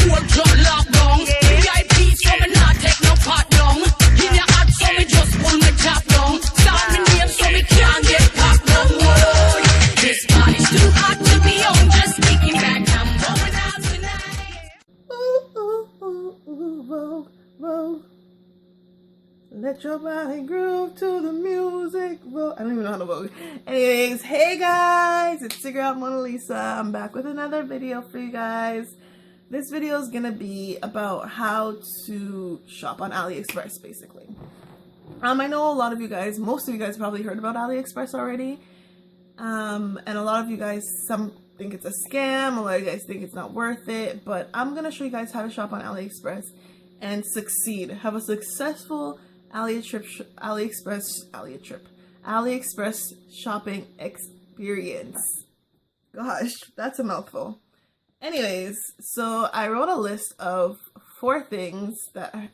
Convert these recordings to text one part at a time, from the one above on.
whole club locked down. VIP, so me not take no pot down. In your heart, so me just pull me top down. Sound me name, so me can't get popped down. Whoa, this party's too hot to be on. Just kicking back, I'm going out tonight. Ooh, ooh, ooh, ooh, Vogue, Vogue. Let your body groove to the music. Vogue. I don't even know how to Vogue. Anyways, hey guys, it's your girl Mona Lisa. I'm back with another video for you guys. This video is gonna be about how to shop on Aliexpress, basically. I know a lot of you guys, most of you guys probably heard about Aliexpress already. And a lot of you guys, some think it's a scam, a lot of you guys think it's not worth it, but I'm gonna show you guys how to shop on Aliexpress and succeed. Have a successful Aliexpress shopping experience. Gosh, that's a mouthful. Anyways, so I wrote a list of four things that I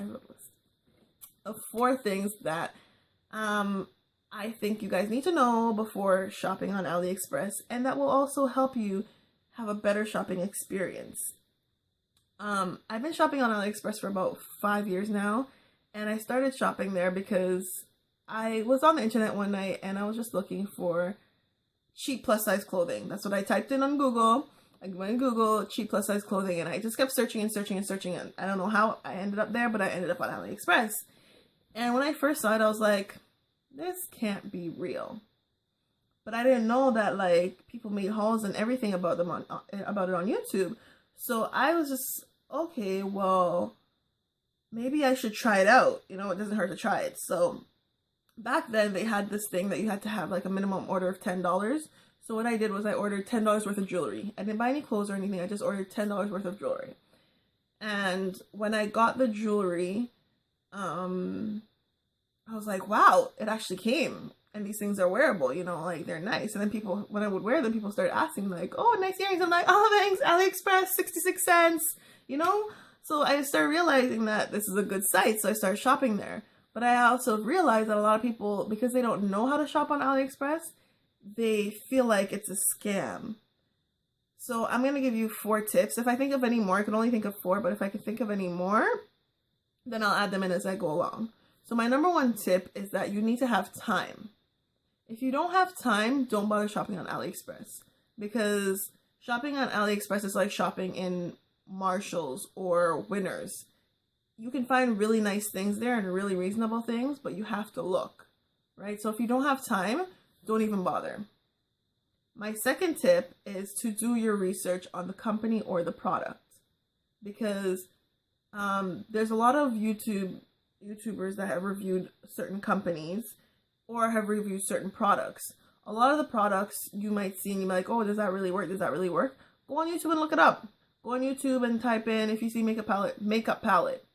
think you guys need to know before shopping on Aliexpress, and that will also help you have a better shopping experience. I've been shopping on Aliexpress for about 5 years now, and I started shopping there because I was on the internet one night and I was just looking for cheap plus size clothing. That's what I typed in on Google. I went on Google, cheap plus size clothing, and I just kept searching and searching and searching, and I don't know how I ended up there, but I ended up on Aliexpress. And when I first saw it, I was like, this can't be real. But I didn't know that like people made hauls and everything about them about it on YouTube. So I was just, okay, well, maybe I should try it out. You know, it doesn't hurt to try it. So back then they had this thing that you had to have like a minimum order of $10. So what I did was I ordered $10 worth of jewelry. I didn't buy any clothes or anything. I just ordered $10 worth of jewelry. And when I got the jewelry, I was like, wow, it actually came. And these things are wearable, you know, like they're nice. And then people, when I would wear them, people started asking like, oh, nice earrings. I'm like, oh, thanks, Aliexpress, 66 cents, you know? So I started realizing that this is a good site. So I started shopping there. But I also realized that a lot of people, because they don't know how to shop on Aliexpress, they feel like it's a scam. So I'm going to give you 4 tips. If I think of any more, I can only think of 4, but if I can think of any more, then I'll add them in as I go along. So my number 1 tip is that you need to have time. If you don't have time, don't bother shopping on Aliexpress, because shopping on Aliexpress is like shopping in Marshalls or Winners. You can find really nice things there and really reasonable things, but you have to look, right? So if you don't have time, don't even bother. My second tip is to do your research on the company or the product, because there's a lot of YouTubers that have reviewed certain companies or have reviewed certain products. A lot of the products you might see and you might be like, oh, does that really work? Does that really work? Go on YouTube and look it up. Go on YouTube and type in, if you see makeup palette,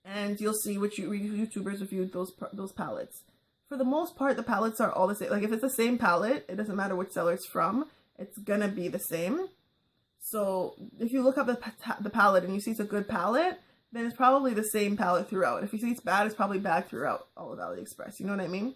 and you'll see which YouTubers reviewed those palettes. For the most part, the palettes are all the same. Like if it's the same palette, it doesn't matter which seller it's from, it's gonna be the same. So if you look up the palette and you see it's a good palette, then it's probably the same palette throughout. If you see it's bad, it's probably bad throughout all of Aliexpress. You know what I mean?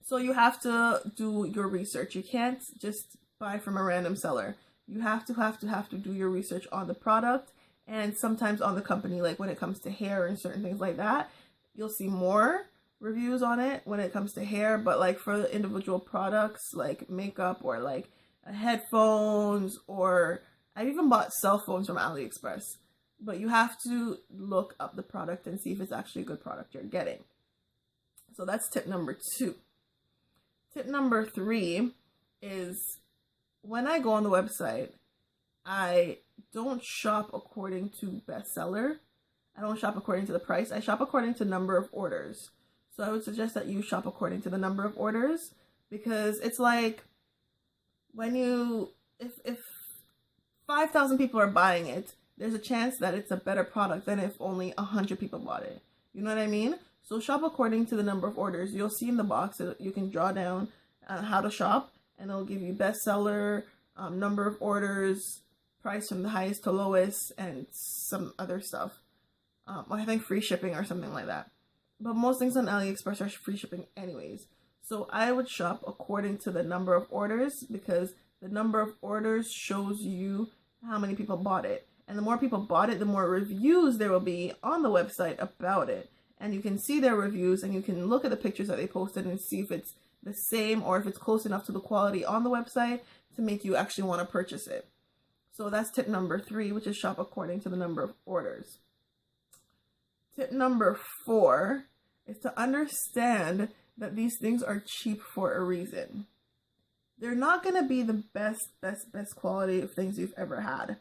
So you have to do your research. You can't just buy from a random seller. You have to do your research on the product and sometimes on the company. Like when it comes to hair and certain things like that, you'll see more reviews on it when it comes to hair. But like for the individual products like makeup or like headphones, or I've even bought cell phones from Aliexpress. But you have to look up the product and see if it's actually a good product you're getting. So that's tip number 2. Tip number 3 is when I go on the website, I don't shop according to bestseller. I don't shop according to the price. I shop according to number of orders. So I would suggest that you shop according to the number of orders, because it's like when if 5,000 people are buying it, there's a chance that it's a better product than if only 100 people bought it. You know what I mean? So shop according to the number of orders. You'll see in the box that you can draw down how to shop, and it'll give you bestseller, number of orders, price from the highest to lowest, and some other stuff. I think free shipping or something like that. But most things on Aliexpress are free shipping anyways. So I would shop according to the number of orders, because the number of orders shows you how many people bought it. And the more people bought it, the more reviews there will be on the website about it. And you can see their reviews, and you can look at the pictures that they posted and see if it's the same or if it's close enough to the quality on the website to make you actually want to purchase it. So that's tip number 3, which is shop according to the number of orders. Tip number 4 is to understand that these things are cheap for a reason. They're not going to be the best quality of things you've ever had.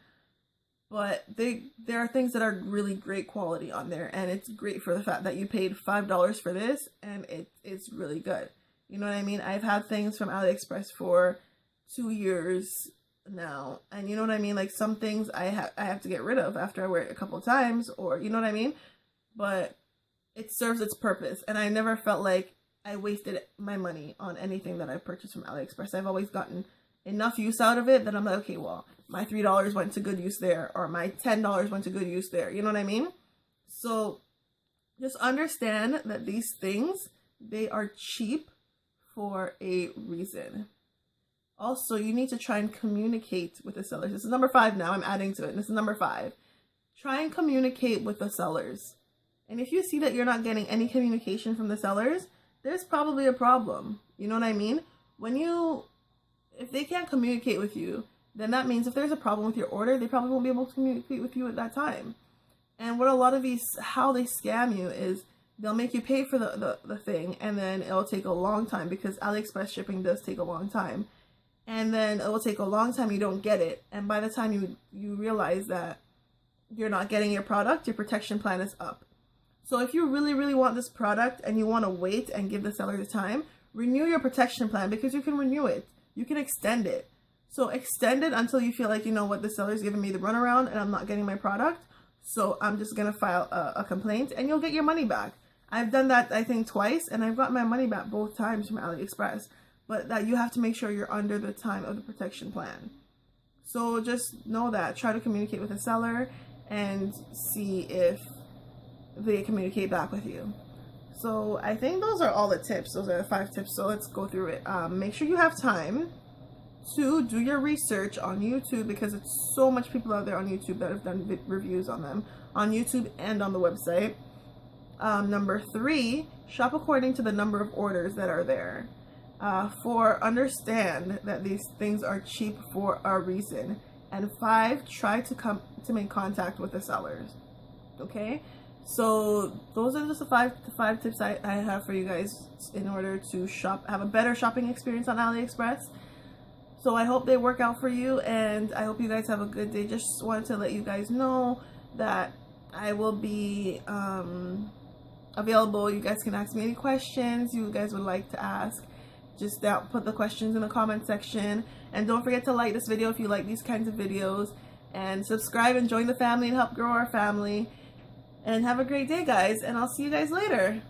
But there are things that are really great quality on there, and it's great for the fact that you paid $5 for this, and it's really good. You know what I mean? I've had things from Aliexpress for 2 years now, and you know what I mean? Like, some things I have to get rid of after I wear it a couple of times, or you know what I mean? But it serves its purpose, and I never felt like I wasted my money on anything that I purchased from Aliexpress. I've always gotten enough use out of it that I'm like, okay, well, my $3 went to good use there, or my $10 went to good use there. You know what I mean? So just understand that these things, they are cheap for a reason. Also, you need to try and communicate with the sellers. This is number 5 now. I'm adding to it. This is number 5. Try and communicate with the sellers. And if you see that you're not getting any communication from the sellers, there's probably a problem. You know what I mean? If they can't communicate with you, then that means if there's a problem with your order, they probably won't be able to communicate with you at that time. And what a lot of how they scam you is they'll make you pay for the thing, and then it'll take a long time, because Aliexpress shipping does take a long time. And then it will take a long time, you don't get it. And by the time you realize that you're not getting your product, your protection plan is up. So if you really, really want this product and you want to wait and give the seller the time, renew your protection plan, because you can renew it. You can extend it. So extend it until you feel like, you know what, the seller's giving me the runaround and I'm not getting my product. So I'm just going to file a complaint, and you'll get your money back. I've done that, I think, twice, and I've got my money back both times from Aliexpress. But that you have to make sure you're under the time of the protection plan. So just know that. Try to communicate with the seller and see if they communicate back with you. So I think those are all the tips. Those are the 5 tips. So let's go through it. Make sure you have time to do your research on YouTube, because it's so much people out there on YouTube that have done reviews on them, on YouTube and on the website. Number 3, shop according to the number of orders that are there. 4, understand that these things are cheap for a reason. And 5, try to make contact with the sellers. Okay? So those are just the five tips I have for you guys in order to have a better shopping experience on Aliexpress. So I hope they work out for you, and I hope you guys have a good day. Just wanted to let you guys know that I will be available. You guys can ask me any questions you guys would like to ask. Just put the questions in the comment section, and don't forget to like this video if you like these kinds of videos, and subscribe and join the family and help grow our family. And have a great day, guys, and I'll see you guys later.